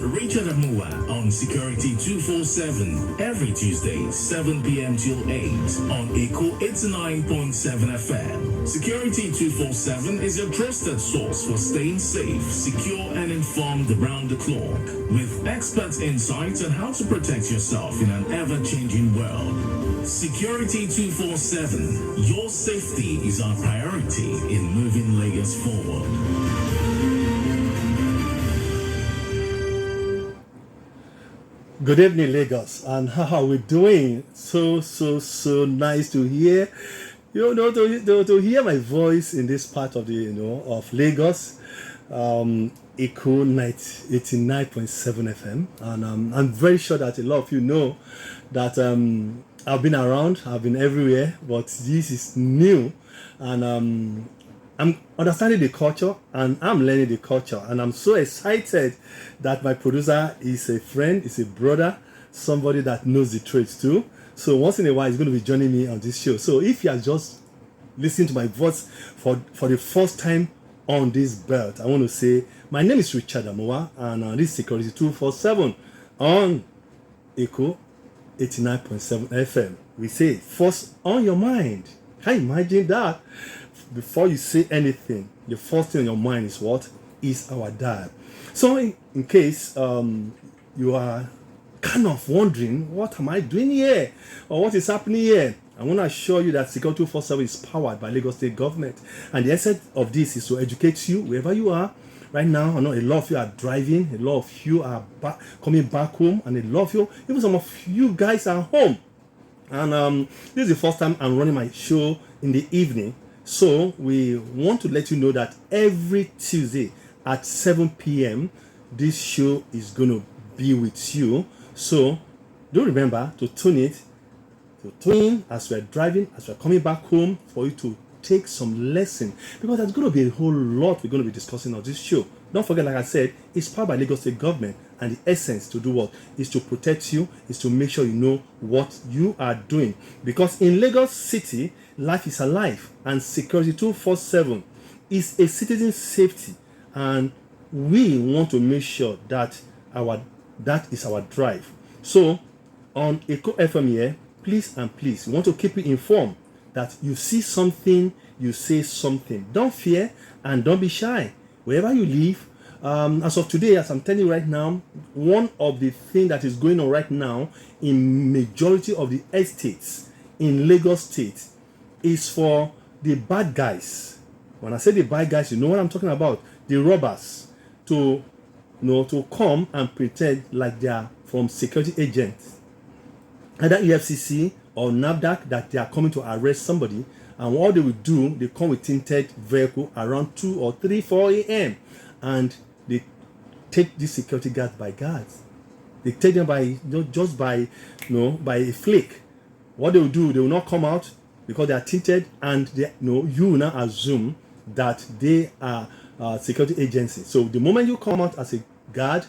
Richard Amua on SECURITY247 every Tuesday, 7 p.m. till 8 on ECO 89.7 FM. SECURITY247 is your trusted source for staying safe, secure, and informed around the clock, with expert insights on how to protect yourself in an ever-changing world. SECURITY247, your safety is our priority in moving Lagos forward. Good evening, Lagos, and how are we doing? So nice to hear, to hear my voice in this part of of Lagos, Echo 89.7 FM, and I'm very sure that a lot of you know that I've been around, I've been everywhere, but this is new, and I'm understanding the culture and I'm learning the culture, and I'm so excited that my producer is a friend, is a brother, somebody that knows the trades too. So once in a while he's going to be joining me on this show. So if you are just listening to my voice for the first time on this belt, I want to say my name is Richard Amua, and this is SECURITY247 on ECO 89.7 FM. We say first on your mind. Can you imagine that? Before you say anything, the first thing on your mind is what? Is our dad. So in case you are kind of wondering, what am I doing here? Or what is happening here? I want to assure you that SECURITY247 is powered by Lagos State Government. And the essence of this is to educate you wherever you are. Right now, I know a lot of you are driving, a lot of you are coming back home, and a lot of you, even some of you guys are home. And this is the first time I'm running my show in the evening. So we want to let you know that every Tuesday at 7 p.m. this show is going to be with you. So do remember to tune in as we're driving, as we're coming back home, for you to take some lesson, because there's going to be a whole lot we're going to be discussing on this show. Don't forget, like I said, it's powered by Lagos State Government, and the essence to do what is to protect you, is to make sure you know what you are doing. Because in Lagos City, life is alive, and SECURITY247 is a citizen safety, and we want to make sure that that is our drive. So on Echo FM here, please we want to keep you informed that you see something, you say something. Don't fear and don't be shy. Wherever you live, as of today, as I'm telling you right now, one of the things that is going on right now in majority of the estates in Lagos State is for the bad guys. When I say the bad guys, you know what I'm talking about. The robbers to come and pretend like they are from security agents, either EFCC or NAFDAC, that they are coming to arrest somebody. And what they will do, they come with tinted vehicle around 2 or 3, 4 a.m. and they take these security guards by guards. They take them by just by a flick. What they will do, they will not come out because they are tinted, and they you now assume that they are security agency. So the moment you come out as a guard,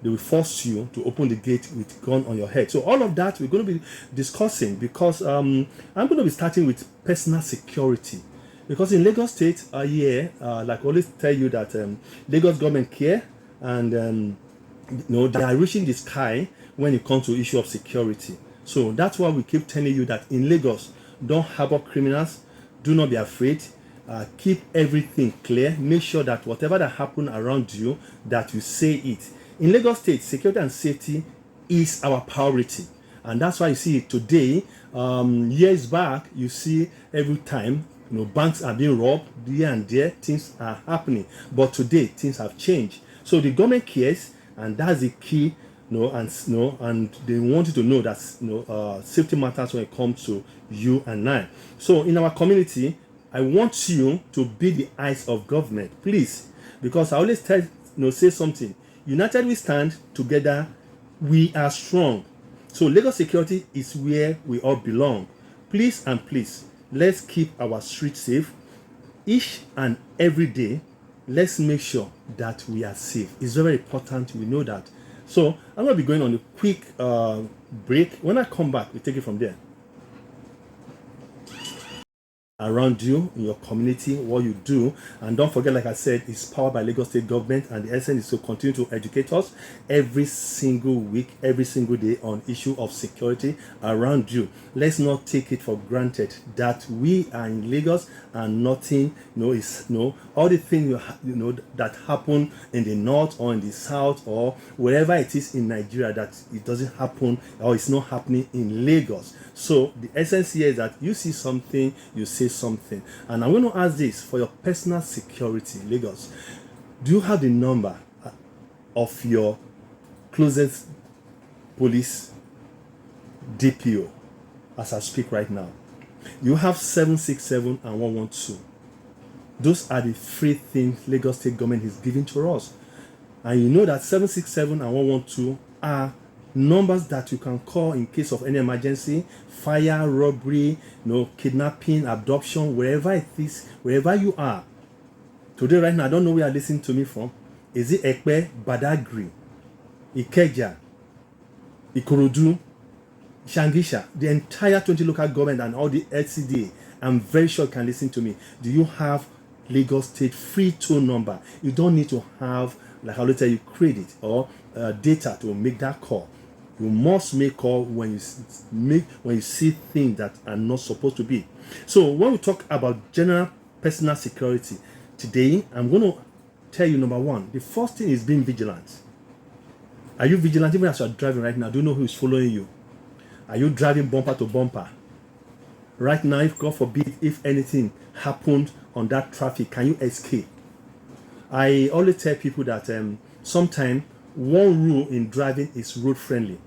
they will force you to open the gate with gun on your head. So all of that we're going to be discussing, because I'm going to be starting with personal security. Because in Lagos State, like I always tell you that Lagos government care, and they are reaching the sky when it comes to issue of security. So that's why we keep telling you that in Lagos, don't harbor criminals, do not be afraid. Keep everything clear. Make sure that whatever that happens around you, that you say it. In Lagos State, security and safety is our priority, and that's why you see today. Years back, you see every time banks are being robbed here and there, things are happening. But today, things have changed. So the government cares, and that's the key. And they want you to know that safety matters when it comes to you and I. So in our community, I want you to be the eyes of government, please, because I always say something. United we stand, together we are strong. So Lagos security is where we all belong. Please, let's keep our streets safe. Each and every day, let's make sure that we are safe. It's very important, we know that. So I'm going to be going on a quick break. When I come back, we take it from there. around you in your community, what you do. And don't forget, like I said, it's powered by Lagos State government, and the essence is to continue to educate us every single week, every single day on issue of security around you. Let's not take it for granted that we are in Lagos and nothing is all the things that happen in the north or in the south or wherever it is in Nigeria, that it doesn't happen or it's not happening in Lagos. So the essence here is that you see something, you say something. And I'm going to ask this for your personal security, Lagos. Do you have the number of your closest police DPO as I speak right now? You have 767 and 112. Those are the three things Lagos State government is giving to us. And you know that 767 and 112 are numbers that you can call in case of any emergency, fire, robbery, kidnapping, abduction, wherever it is, wherever you are. Today, right now, I don't know where you're listening to me from. Is it Ekpe, Badagry, Ikeja, Ikorodu, Shangisha, the entire 20 local government and all the LCDA? I'm very sure you can listen to me. Do you have Lagos State free toll number? You don't need to have, like I'll tell you, credit or data to make that call. You must make call when you see things that are not supposed to be. So when we talk about general personal security today, I'm going to tell you, number one, the first thing is being vigilant. Are you vigilant even as you're driving right now? Do you know who is following you? Are you driving bumper to bumper? Right now, if God forbid, if anything happened on that traffic, can you escape? I always tell people that sometimes one rule in driving is road friendly.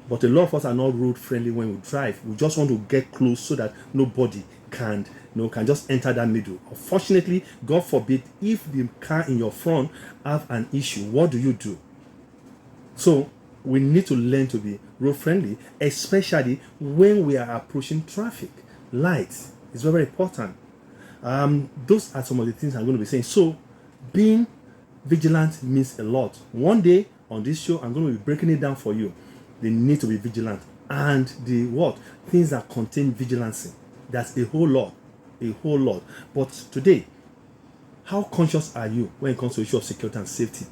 But a lot of us are not road friendly when we drive. We just want to get close so that nobody can just enter that middle. Unfortunately, God forbid, if the car in your front have an issue, what do you do? So we need to learn to be road friendly, especially when we are approaching traffic lights. It's very, very important. Those are some of the things I'm going to be saying. So being vigilant means a lot. One day on this show, I'm going to be breaking it down for you. They need to be vigilant, and the things that contain vigilance. That's a whole lot. But today, how conscious are you when it comes to the issue of security and safety?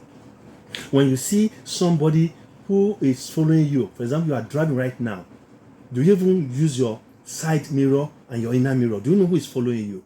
When you see somebody who is following you, for example, you are driving right now, do you even use your side mirror and your inner mirror? Do you know who is following you?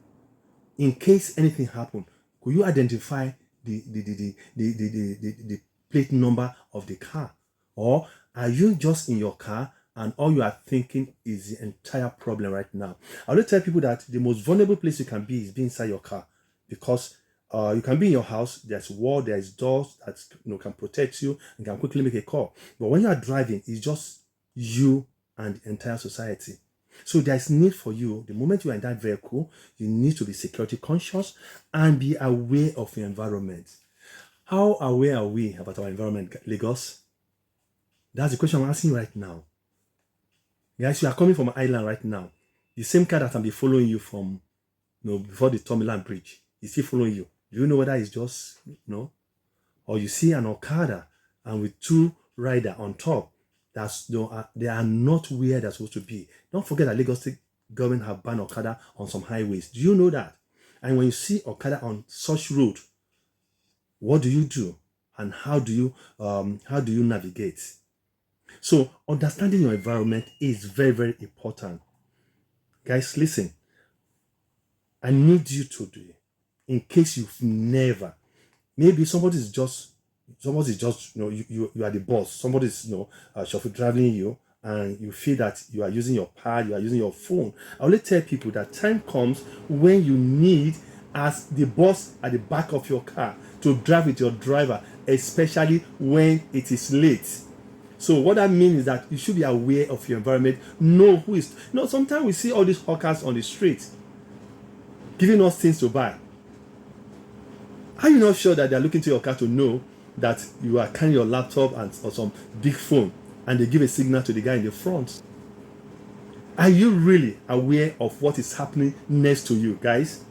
In case anything happens, could you identify the plate number of the car? Or are you just in your car and all you are thinking is the entire problem right now? I will tell people that the most vulnerable place you can be is being inside your car, because you can be in your house, there's wall, there's doors that can protect you and can quickly make a call. But when you are driving, it's just you and the entire society. So there's need for you, the moment you are in that vehicle, you need to be security conscious and be aware of your environment. How aware are we about our environment, Lagos? That's the question I'm asking you right now. Guys, you are coming from an island right now. The same car that can be following you from before the Tomiland Bridge is still following you. Do you know whether it's just or you see an Okada and with two rider on top? They are not where they're supposed to be. Don't forget that Lagos State government have banned Okada on some highways. Do you know that? And when you see Okada on such road, what do you do? And how do you navigate? So understanding your environment is very, very important. Guys, listen. I need you to do it. In case you've never, maybe somebody is just you are the boss. Somebody is chauffeur driving you, and you feel that you are using your pad, you are using your phone. I only tell people that time comes when you need, as the boss at the back of your car, to drive with your driver, especially when it is late. So what that means is that you should be aware of your environment. Know who is. Sometimes we see all these hawkers on the street giving us things to buy. Are you not sure that they are looking to your car to know that you are carrying your laptop or some big phone, and they give a signal to the guy in the front? Are you really aware of what is happening next to you, guys?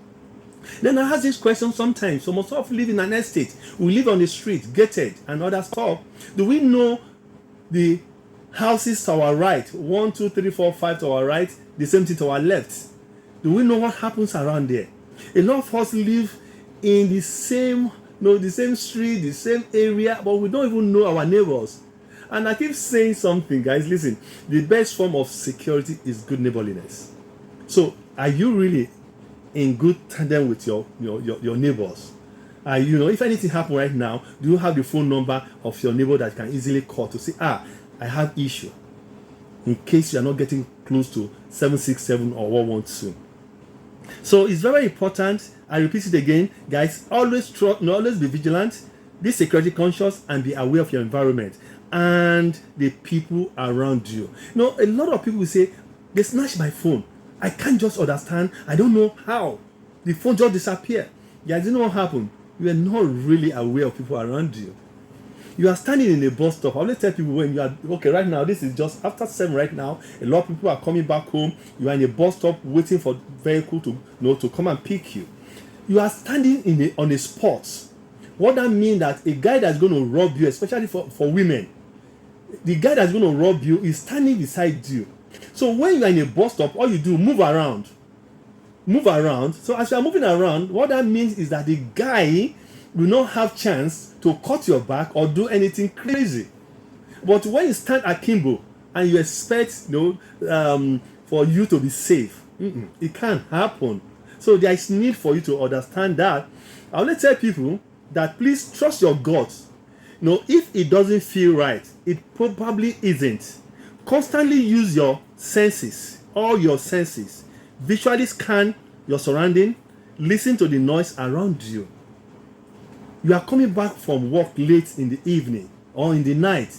Then I ask this question sometimes. Some of us live in an estate. We live on the street, gated, and other stuff. Do we know the houses to our right, 1, 2, 3, 4, 5 to our right, the same thing to our left? Do we know what happens around there? A lot of us live in the same, the same street, the same area, but we don't even know our neighbors. And I keep saying something, guys. Listen, the best form of security is good neighborliness. So, are you really in good tandem with your neighbors? If anything happen right now, do you have the phone number of your neighbor that you can easily call to say, I have issue, in case you are not getting close to 767 or 112. So it's very important. I repeat it again, guys. Always be vigilant, be security conscious, and be aware of your environment and the people around you. A lot of people will say, they snatched my phone. I can't just understand. I don't know how. The phone just disappeared. Guys, you know what happened? You are not really aware of people around you. You are standing in a bus stop. I always tell people, when you are right now, this is just after 7 right now. A lot of people are coming back home. You are in a bus stop waiting for vehicle to come and pick you. You are standing on a spot. What that means that a guy that's going to rob you, especially for women, the guy that's going to rob you is standing beside you. So when you are in a bus stop, all you do, move around. So as you are moving around, what that means is that the guy will not have chance to cut your back or do anything crazy. But when you stand akimbo and you expect for you to be safe, it can't happen. So there is need for you to understand that. I want to tell people that please trust your gut. If it doesn't feel right, it probably isn't. Constantly use your senses, all your senses. Visually scan your surrounding. Listen to the noise around you. You are coming back from work late in the evening or in the night.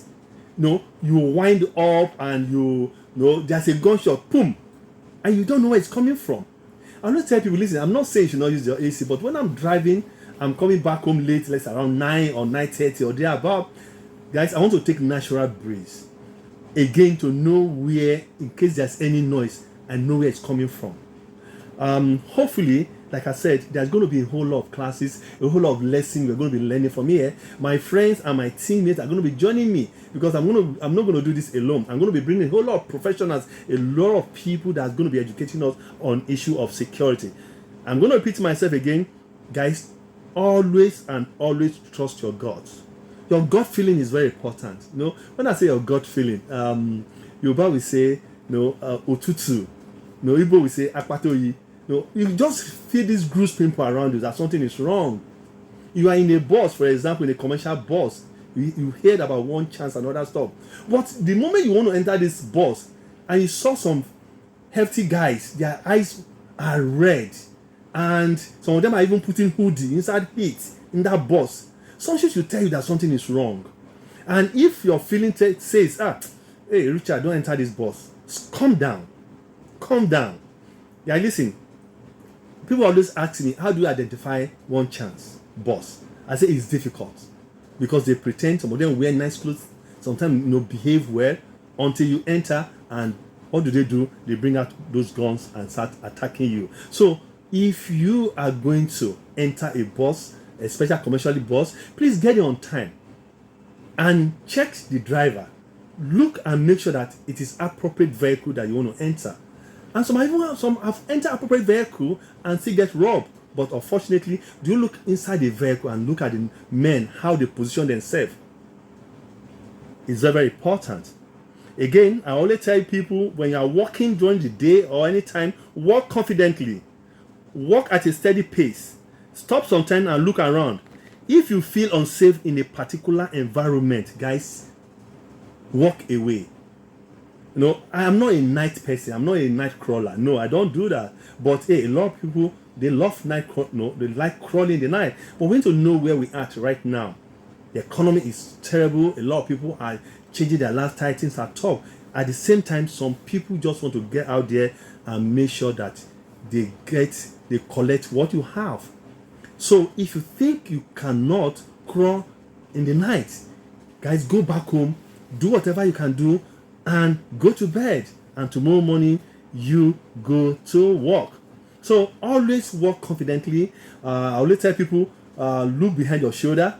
You wind up and there's a gunshot, boom, and you don't know where it's coming from. I want to tell people, listen, I'm not saying you should not use your AC, but when I'm driving, I'm coming back home late, let's say around 9 or 9:30 or thereabout. Guys, I want to take natural breeze. Again, to know where, in case there's any noise, I know where it's coming from. Hopefully, like I said, there's going to be a whole lot of classes, a whole lot of lessons we're going to be learning from here. My friends and my teammates are going to be joining me because I'm not going to do this alone. I'm going to be bringing a whole lot of professionals, a lot of people that's going to be educating us on issue of security. I'm going to repeat myself again, guys. Always trust your gut. Your gut feeling is very important. When I say your gut feeling, Yoruba will say, otutu. Igbo will say akpatoyi. You just feel this goose pimple around you that something is wrong. You are in a bus, for example, in a commercial bus. You heard about one chance, another stop. But the moment you want to enter this bus and you saw some hefty guys, their eyes are red, and some of them are even putting hoodie inside heat in that bus, something should tell you that something is wrong. And if your feeling says, hey, Richard, don't enter this bus, calm down. Yeah, listen. People always ask me, how do you identify one chance boss? I say it's difficult because they pretend. Some of them wear nice clothes, sometimes behave well until you enter, and what do? They bring out those guns and start attacking you. So if you are going to enter a bus, especially a commercial bus, please get it on time and check the driver. Look and make sure that it is appropriate vehicle that you want to enter. And some have entered appropriate vehicle and still get robbed. But unfortunately, do you look inside the vehicle and look at the men, how they position themselves? It's very, very important. Again, I always tell people, when you are walking during the day or any time, walk confidently. Walk at a steady pace. Stop sometime and look around. If you feel unsafe in a particular environment, guys, walk away. I am not a night person. I'm not a night crawler. No, I don't do that. But hey, a lot of people, they love they like crawling in the night. But we need to know where we are right now. The economy is terrible. A lot of people are changing their lifestyle. Things are tough. At the same time, some people just want to get out there and make sure that they collect what you have. So if you think you cannot crawl in the night, guys, go back home, do whatever you can do, and go to bed. And tomorrow morning, you go to work. So always walk confidently. I always tell people, look behind your shoulder.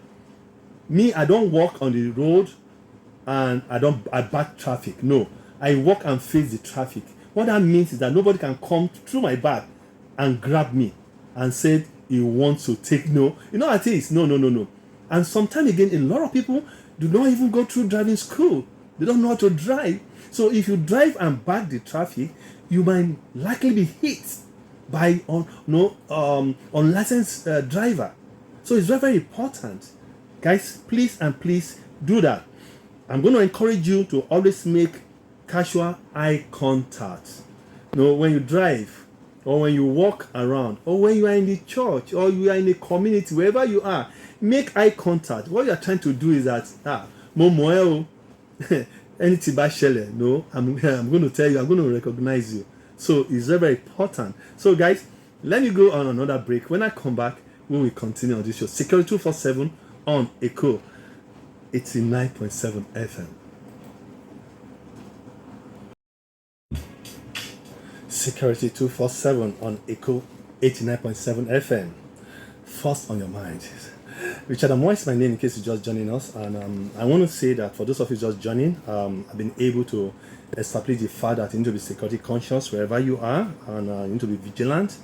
Me, I don't walk on the road and I back traffic. No, I walk and face the traffic. What that means is that nobody can come through my back and grabbed me and said he wants to take no. You know what it is? No. And sometimes again, a lot of people do not even go through driving school. They don't know how to drive. So if you drive and back the traffic, you might likely be hit by unlicensed driver. So it's very, very important. Guys, please do that. I'm going to encourage you to always make casual eye contact. When you drive, or when you walk around, or when you are in the church, or you are in a community, wherever you are, make eye contact. What you are trying to do is that, Momoel, anything bad shele, no, I'm going to tell you, I'm going to recognize you. So it's very, very important. So guys, let me go on another break. When I come back, we will continue on this show. Security 247 on Echo 89.7 FM. Security 247 on Echo 89.7 FM. First on your mind. Richard Amoy is my name in case you're just joining us. And I want to say that for those of you just joining, I've been able to establish the fact that you need to be security conscious wherever you are, and you need to be vigilant,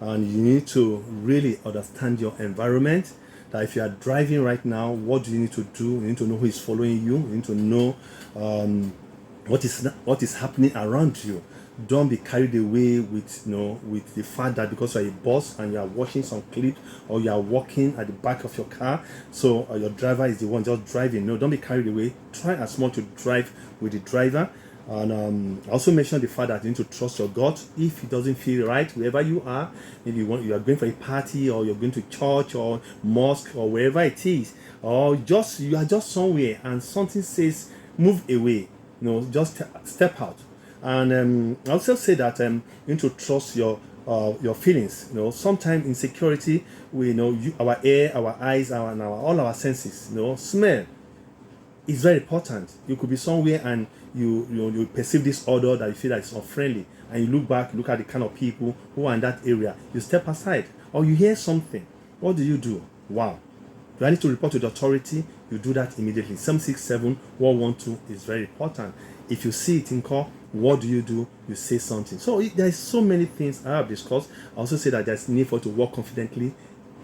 and you need to really understand your environment. That if you are driving right now, what do you need to do? You need to know who is following you. You need to know what is happening around you. Don't be carried away with the fact that because you're a boss and you are watching some clips, or you are walking at the back of your car, so your driver is the one just driving. No, don't be carried away. Try as much to drive with the driver. And also mention the fact that you need to trust your God. If it doesn't feel right wherever you are, maybe you are going for a party, or you're going to church or mosque or wherever it is, or you are just somewhere and something says move away, just step out. And I also say that you need to trust your feelings. Sometimes in security, our ear, our eyes, all our senses, smell is very important. You could be somewhere and you perceive this odor that you feel that it's unfriendly, and you look back, look at the kind of people who are in that area. You step aside, or you hear something. What do? Wow. Do I need to report to the authority? You do that immediately. 767-112 is very important. If you see it in call, what do? You say something. So there's so many things I have discussed. I also say that there's need for you to walk confidently.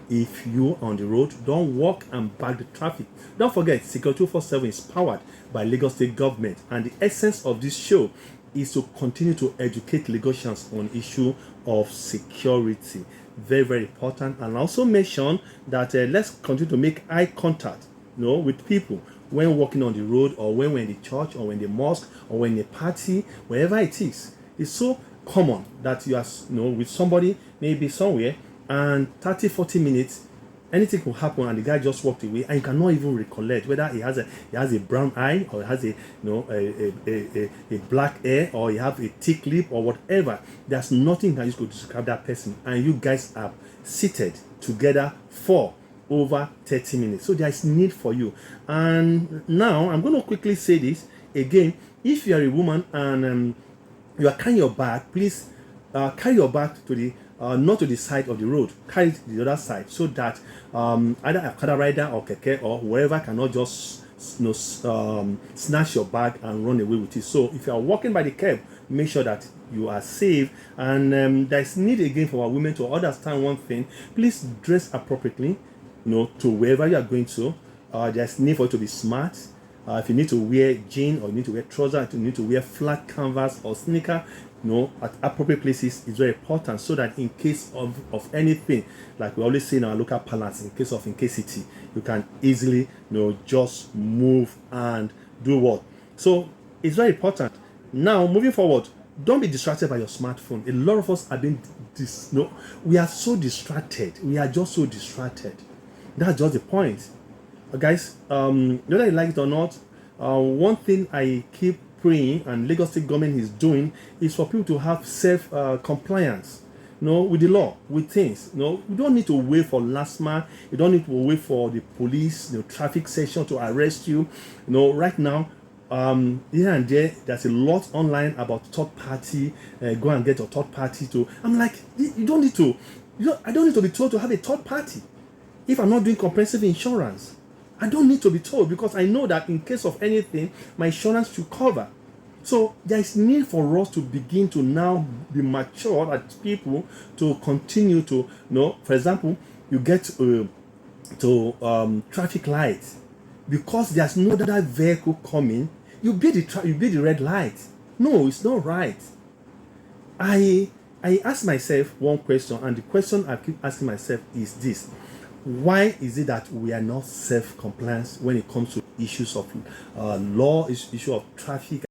If you're on the road, don't walk and back the traffic. Don't forget, Security 247 is powered by Lagos State Government, and the essence of this show is to continue to educate Lagosians on issue of security. Very, very important. And also mention that let's continue to make eye contact, with people when walking on the road, or when we're in the church, or in the mosque, or when in a party, wherever it is. It's so common that you are, with somebody, maybe somewhere, and 30-40 minutes, anything could happen, and the guy just walked away, and you cannot even recollect whether he has a brown eye, or he has a black hair, or he have a thick lip, or whatever. There's nothing that you could describe that person, and you guys are seated together for over 30 minutes. So there is need for you. And now I'm going to quickly say this again. If you are a woman and you are carrying your bag, please carry your bag to the not to the side of the road, carry it to the other side, so that either a car rider or keke or whoever cannot just snatch your bag and run away with it. So if you are walking by the curb, make sure that you are safe. And there's need again for our women to understand one thing. Please dress appropriately, to wherever you are going to. There's need for you to be smart. If you need to wear jean, or you need to wear trousers, you need to wear flat canvas or sneaker, at appropriate places is very important, so that in case of anything, like we always say in our local parlance, in case of incasity, you can easily just move and do what. So it's very important. Now moving forward, don't be distracted by your smartphone. A lot of us are being we are so distracted. We are just so distracted. That's just the point. Guys, whether you like it or not, one thing I keep praying and Lagos State government is doing is for people to have self compliance, with the law, with things. We don't need to wait for LASMA. You don't need to wait for the police, traffic section to arrest you. Right now, here and there's a lot online about third party. Go and get your third party to. I'm like, you don't need to. I don't need to be told to have a third party if I'm not doing comprehensive insurance. I don't need to be told, because I know that in case of anything, my insurance should cover. So there is need for us to begin to now be mature as people to continue to, you know, for example, you get to traffic light, because there's no other vehicle coming, you be the red light. No, it's not right. I ask myself one question, and the question I keep asking myself is this: why is it that we are not self-compliant when it comes to issues of law, issue of traffic